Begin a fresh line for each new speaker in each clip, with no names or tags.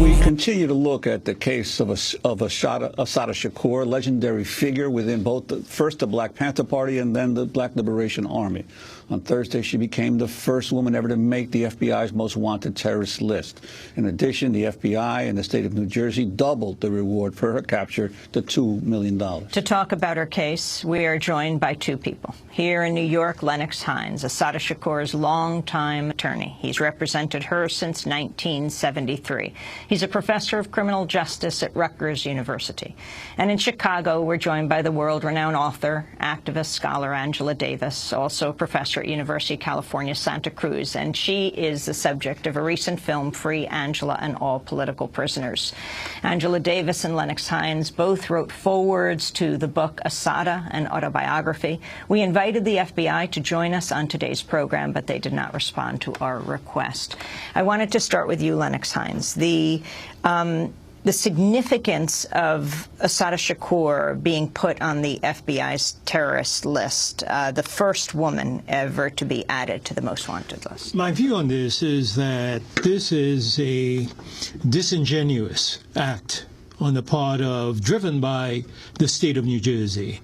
We continue to look at the case of Assata Shakur, a legendary figure within both first the Black Panther Party and then the Black Liberation Army. On Thursday, she became the first woman ever to make the FBI's most wanted terrorist list. In addition, the FBI and the state of New Jersey doubled the reward for her capture to $2 million.
To talk about her case, we are joined by two people. Here in New York, Lennox Hinds, Assata Shakur's longtime attorney. He's represented her since 1973. He's a professor of criminal justice at Rutgers University. And in Chicago, we're joined by the world-renowned author, activist, scholar Angela Davis, also a professor at University of California, Santa Cruz. And she is the subject of a recent film, Free Angela and All Political Prisoners. Angela Davis and Lennox Hinds both wrote forewords to the book Assata, an autobiography. We invited the FBI to join us on today's program, but they did not respond to our request. I wanted to start with you, Lennox Hinds. The significance of Assata Shakur being put on the FBI's terrorist list, the first woman ever to be added to the most wanted list.
My view on this is that this is a disingenuous act on the part of, driven by the state of New Jersey,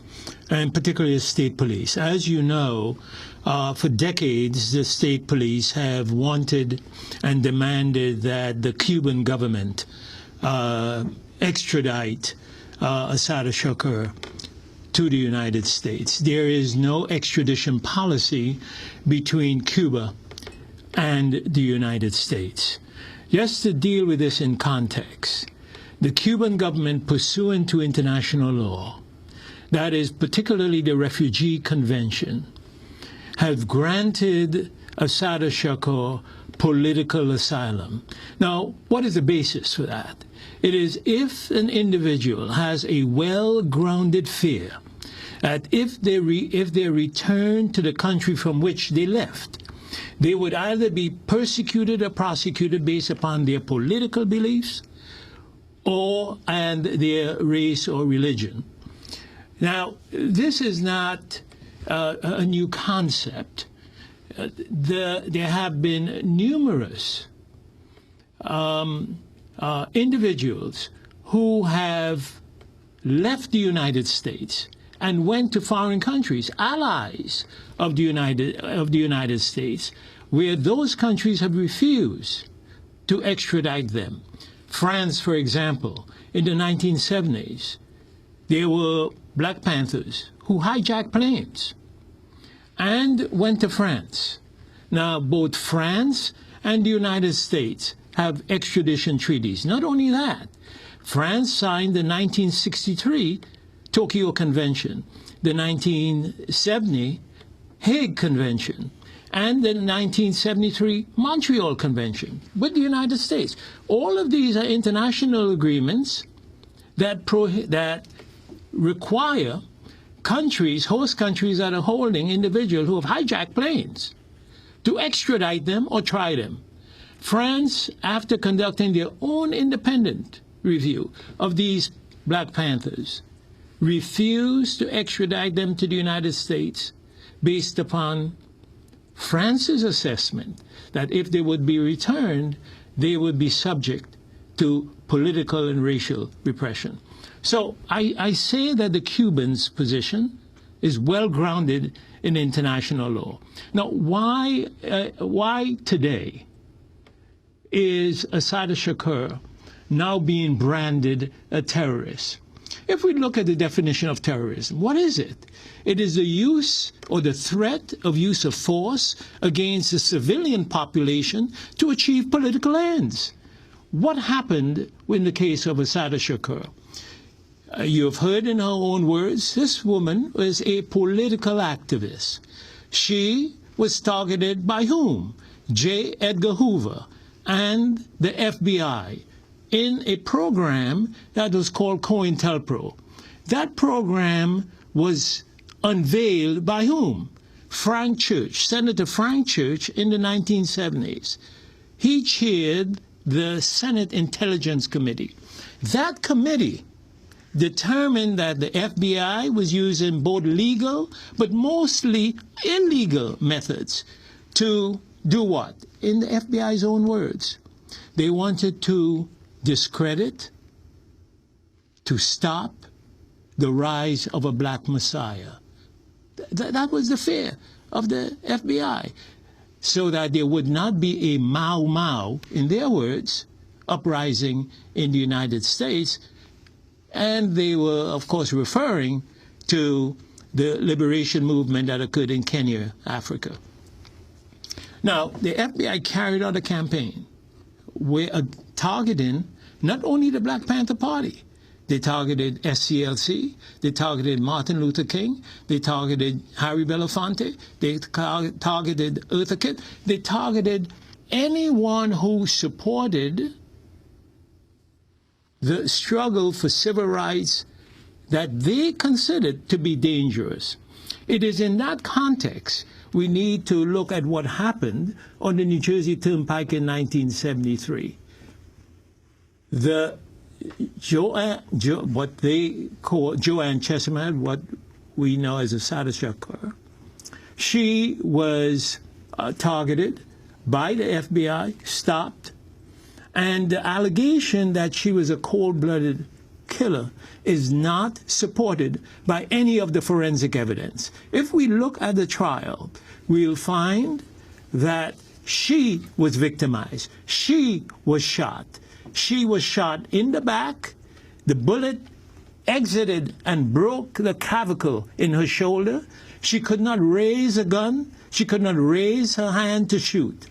and particularly the state police. As you know, for decades, the state police have wanted and demanded that the Cuban government extradite Assata Shakur to the United States. There is no extradition policy between Cuba and the United States. Just to deal with this in context, the Cuban government, pursuant to international law, that is particularly the Refugee Convention, have granted Assata Shakur political asylum. Now, what is the basis for that? It is if an individual has a well-grounded fear that if they return to the country from which they left, they would either be persecuted or prosecuted based upon their political beliefs and their race or religion. Now, this is not a new concept. There have been numerous individuals who have left the United States and went to foreign countries, allies of the United States, where those countries have refused to extradite them. France, for example, in the 1970s, there were Black Panthers who hijacked planes and went to France. Now, both France and the United States have extradition treaties. Not only that, France signed the 1963 Tokyo Convention, the 1970 Hague Convention, and the 1973 Montreal Convention with the United States. All of these are international agreements that require countries, host countries that are holding individuals who have hijacked planes, to extradite them or try them. France, after conducting their own independent review of these Black Panthers, refused to extradite them to the United States based upon France's assessment that if they would be returned, they would be subject to political and racial repression. So I say that the Cubans' position is well grounded in international law. Now, why today is Assata Shakur now being branded a terrorist? If we look at the definition of terrorism, what is it? It is the use or the threat of use of force against the civilian population to achieve political ends. What happened in the case of Assata Shakur? You have heard in her own words, this woman was a political activist. She was targeted by whom? J. Edgar Hoover and the FBI in a program that was called COINTELPRO. That program was unveiled by whom? Frank Church, Senator Frank Church in the 1970s. he chaired the Senate Intelligence Committee. That committee determined that the FBI was using both legal but mostly illegal methods to do what? In the FBI's own words, they wanted to discredit, to stop the rise of a black messiah. That was the fear of the FBI, so that there would not be a Mau Mau, in their words, uprising in the United States. And they were, of course, referring to the liberation movement that occurred in Kenya, Africa. Now, the FBI carried out a campaign where targeting not only the Black Panther Party. They targeted SCLC, they targeted Martin Luther King, they targeted Harry Belafonte, they targeted Eartha Kitt, they targeted anyone who supported the struggle for civil rights that they considered to be dangerous. It is in that context we need to look at what happened on the New Jersey Turnpike in 1973. What they call Joanne Chesimard, what we know as Assata Shakur, she was targeted by the FBI, stopped, and the allegation that she was a cold-blooded killer is not supported by any of the forensic evidence. If we look at the trial, we'll find that she was victimized. She was shot. She was shot in the back. The bullet exited and broke the clavicle in her shoulder. She could not raise a gun. She could not raise her hand to shoot.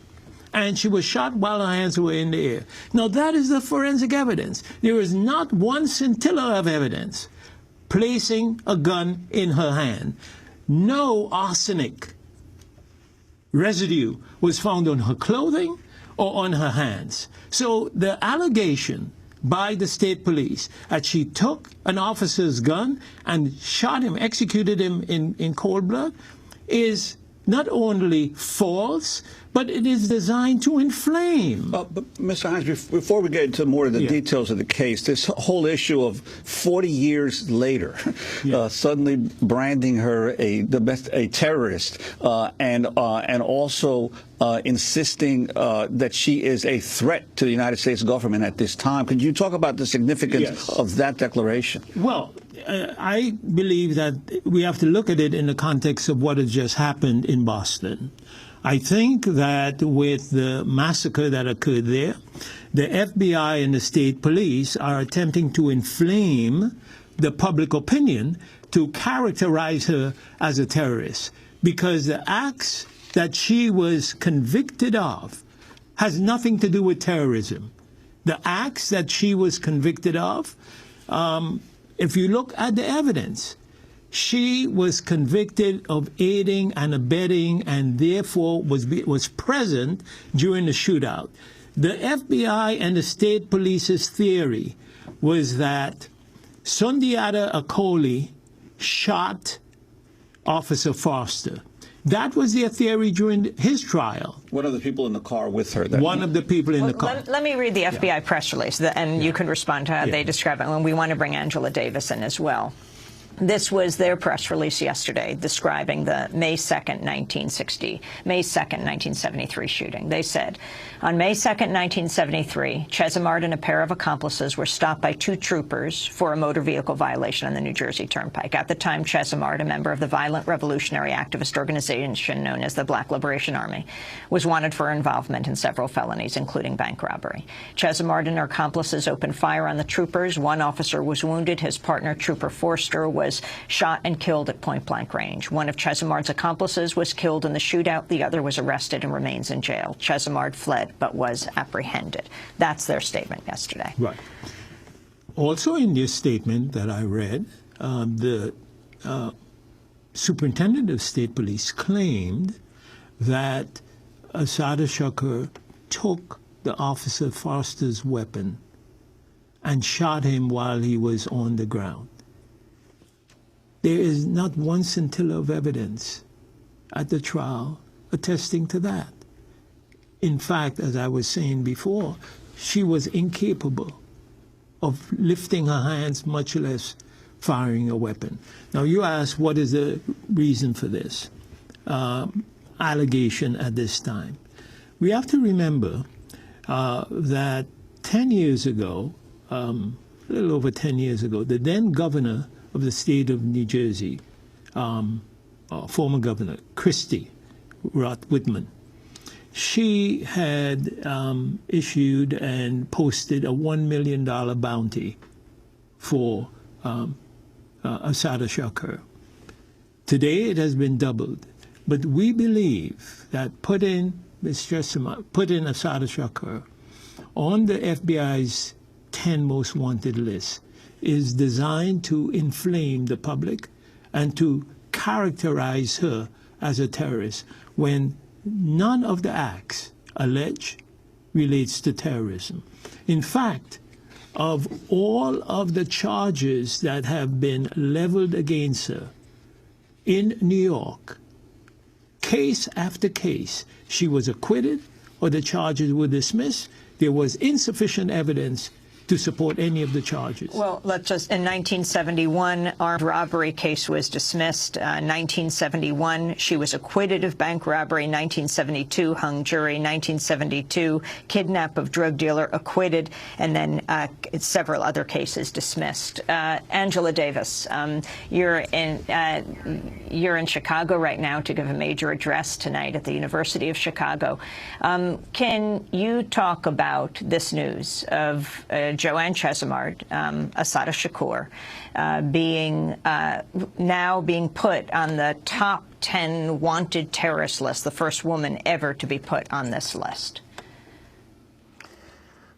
And she was shot while her hands were in the air. Now, that is the forensic evidence. There is not one scintilla of evidence placing a gun in her hand. No arsenic residue was found on her clothing or on her hands. So the allegation by the state police that she took an officer's gun and shot him, executed him in cold blood, is not only false, but it is designed to inflame.
But Mr. Hinds, before we get into more of the details of the case, this whole issue of 40 years later, suddenly branding her a terrorist, and also insisting that she is a threat to the United States government at this time. Could you talk about the significance of that declaration?
Well, I believe that we have to look at it in the context of what has just happened in Boston. I think that with the massacre that occurred there, the FBI and the state police are attempting to inflame the public opinion to characterize her as a terrorist, because the acts that she was convicted of has nothing to do with terrorism. The acts that she was convicted of, if you look at the evidence, she was convicted of aiding and abetting, and therefore was present during the shootout. The FBI and the state police's theory was that Sundiata Acoli shot Officer Foster. That was their theory during his trial.
One of the people in the car with her.
One of the people in the car.
Let me read the FBI press release, and you can respond to how they describe it. And we want to bring Angela Davis in as well. This was their press release yesterday describing the May 2nd, 1973 shooting. They said, on May 2nd, 1973, Chesimard and a pair of accomplices were stopped by two troopers for a motor vehicle violation on the New Jersey Turnpike. At the time, Chesimard, a member of the violent revolutionary activist organization known as the Black Liberation Army, was wanted for involvement in several felonies, including bank robbery. Chesimard and her accomplices opened fire on the troopers. One officer was wounded. His partner, Trooper Forster, was shot and killed at point-blank range. One of Chesimard's accomplices was killed in the shootout. The other was arrested and remains in jail. Chesimard fled but was apprehended. That's their statement yesterday.
Right. Also in this statement that I read, the superintendent of state police claimed that Assata Shakur took the officer Foster's weapon and shot him while he was on the ground. There is not one scintilla of evidence at the trial attesting to that. in fact, as I was saying before, she was incapable of lifting her hands, much less firing a weapon. Now, you ask, what is the reason for this allegation at this time? We have to remember that 10 years ago, a little over 10 years ago, the then governor of the state of New Jersey, former governor, Christie Whitman, she had issued and posted a $1 million bounty for Assata Shakur. Today it has been doubled, but we believe that putting Assata Shakur on the FBI's 10 most wanted list is designed to inflame the public and to characterize her as a terrorist when none of the acts alleged relates to terrorism. In fact, of all of the charges that have been leveled against her in New York, case after case, she was acquitted or the charges were dismissed. There was insufficient evidence to support any of the charges.
Well, let's just, in 1971, armed robbery case was dismissed. 1971, she was acquitted of bank robbery. 1972, hung jury. 1972, kidnap of drug dealer, acquitted. And then several other cases dismissed. Angela Davis, you're in Chicago right now to give a major address tonight at the University of Chicago. Can you talk about this news of Joanne Chesimard, Assata Shakur, now being put on the top 10 wanted terrorist list, the first woman ever to be put on this list?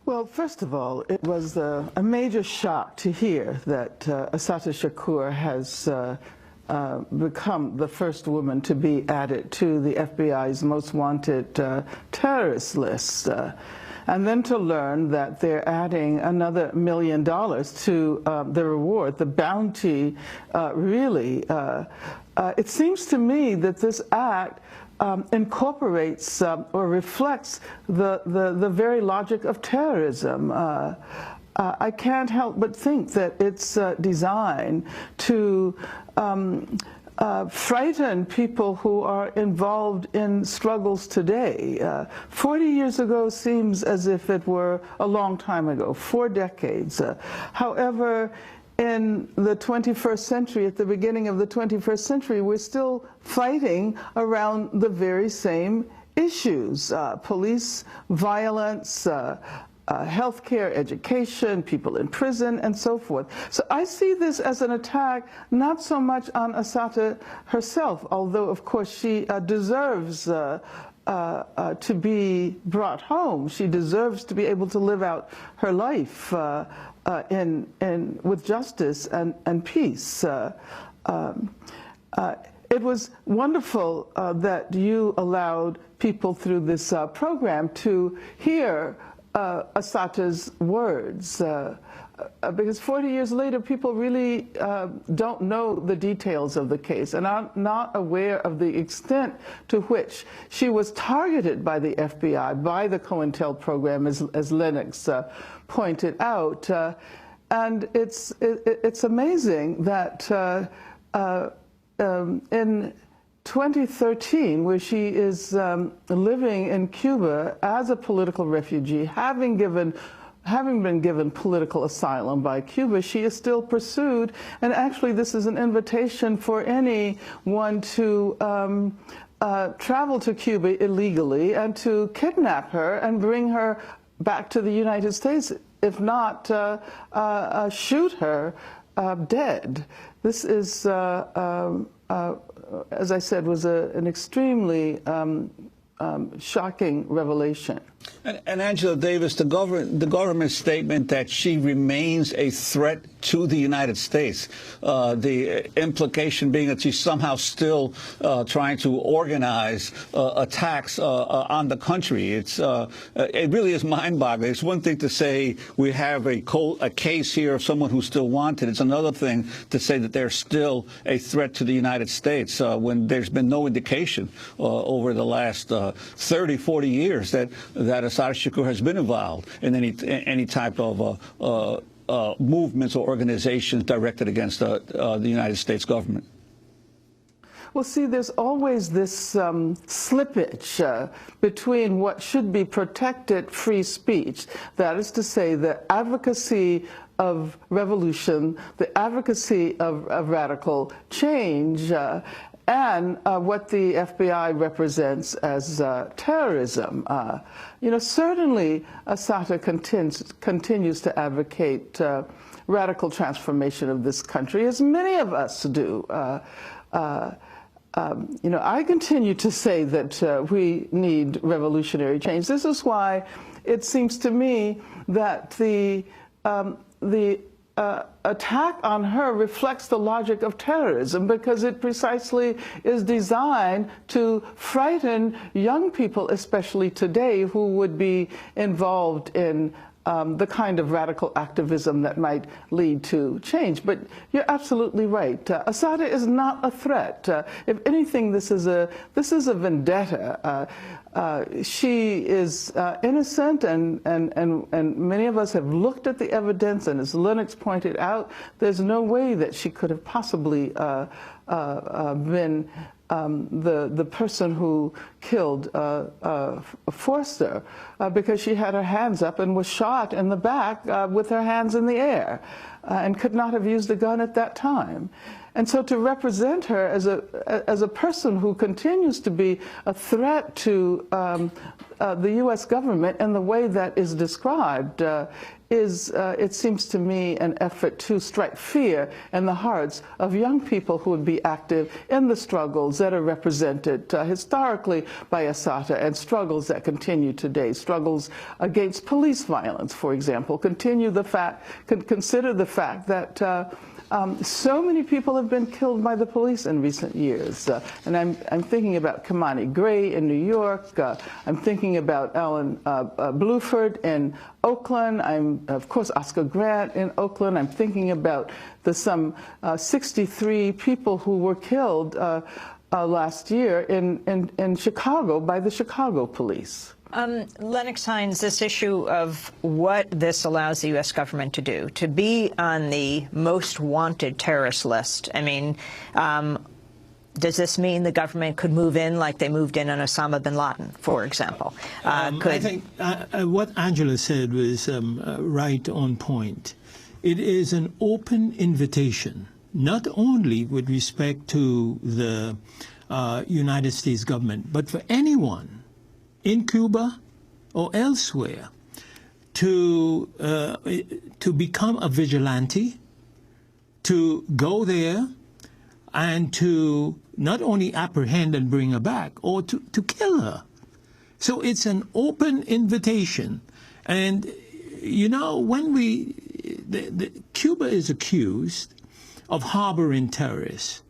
Well, first of all, it was a major shock to hear that Assata Shakur has become the first woman to be added to the FBI's most wanted terrorist list. And then to learn that they're adding another $1 million to the reward, the bounty, really. It seems to me that this act incorporates or reflects the very logic of terrorism. I can't help but think that it's designed to frighten people who are involved in struggles today. 40 years ago seems as if it were a long time ago, 4 decades. However, in the 21st century, at the beginning of the 21st century, we're still fighting around the very same issues: police violence, healthcare, education, people in prison, and so forth. So I see this as an attack not so much on Assata herself, although of course she deserves to be brought home. She deserves to be able to live out her life with justice and peace. It was wonderful that you allowed people through this program to hear Assata's words, because 40 years later, people really don't know the details of the case and are not aware of the extent to which she was targeted by the FBI, by the COINTELPRO program, as Lennox pointed out. And it's amazing that in 2013, where she is living in Cuba as a political refugee, having been given political asylum by Cuba, she is still pursued. And actually, this is an invitation for anyone to travel to Cuba illegally and to kidnap her and bring her back to the United States, if not shoot her dead. This is as I said, was an extremely shocking revelation.
And Angela Davis, the government statement that she remains a threat to the United States. The implication being that she's somehow still trying to organize attacks on the country. It really is mind-boggling. It's one thing to say we have a case here of someone who's still wanted. It's another thing to say that they're still a threat to the United States when there's been no indication over the last 30, 40 years that Assata Shakur has been involved in any type of movements or organizations directed against the United States government.
Well, see, there's always this slippage between what should be protected free speech, that is to say, the advocacy of revolution, the advocacy of radical change, and what the FBI represents as terrorism. You know, certainly Assata continues to advocate radical transformation of this country, as many of us do. You know, I continue to say that we need revolutionary change. This is why it seems to me that the attack on her reflects the logic of terrorism, because it precisely is designed to frighten young people, especially today, who would be involved in the kind of radical activism that might lead to change. But you're absolutely right. Assata is not a threat. If anything, this is a vendetta. She is innocent, and many of us have looked at the evidence, and as Lennox pointed out, there's no way that she could have possibly been the person who killed Forster, because she had her hands up and was shot in the back with her hands in the air, and could not have used a gun at that time. And so to represent her as a person who continues to be a threat to the U.S. government in the way that is described it seems to me, an effort to strike fear in the hearts of young people who would be active in the struggles that are represented historically by Assata, and struggles that continue today. Struggles against police violence, for example, consider the fact that so many people have been killed by the police in recent years. And I'm thinking about Kimani Gray in New York. I'm thinking about Alan Bluford in Oakland. Of course, Oscar Grant in Oakland. I'm thinking about the some 63 people who were killed last year in Chicago by the Chicago police.
Lennox Hinds, this issue of what this allows the U.S. government to do, to be on the most wanted terrorist list. I mean, does this mean the government could move in like they moved in on Osama bin Laden, for example?
I think what Angela said was right on point. It is an open invitation, not only with respect to the United States government, but for anyone in Cuba or elsewhere to become a vigilante, to go there and to not only apprehend and bring her back, or to kill her. So it's an open invitation. And, you know, when Cuba is accused of harboring terrorists,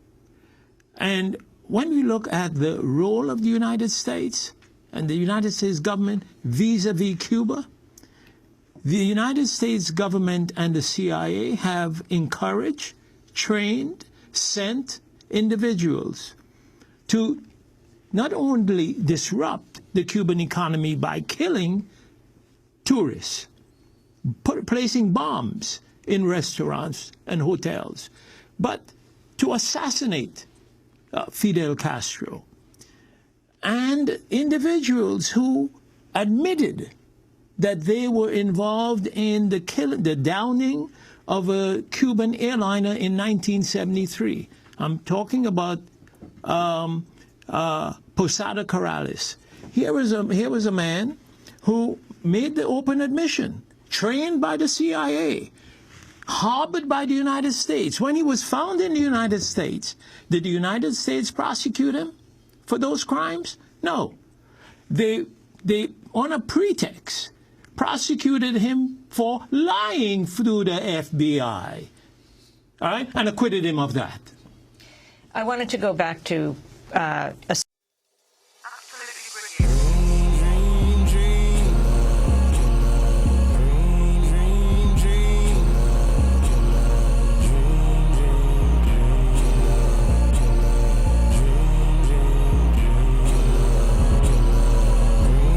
and when we look at the role of the United States and the United States government vis-a-vis Cuba, the United States government and the CIA have encouraged, trained, sent individuals to not only disrupt the Cuban economy by killing tourists, placing bombs in restaurants and hotels, but to assassinate Fidel Castro, and individuals who admitted that they were involved in the downing of a Cuban airliner in 1973. I'm talking about Posada Corrales. Here was a man who made the open admission, trained by the CIA, harbored by the United States. When he was found in the United States, did the United States prosecute him for those crimes? No. They on a pretext, prosecuted him for lying through the FBI all right, and acquitted him of that.
I wanted to go back to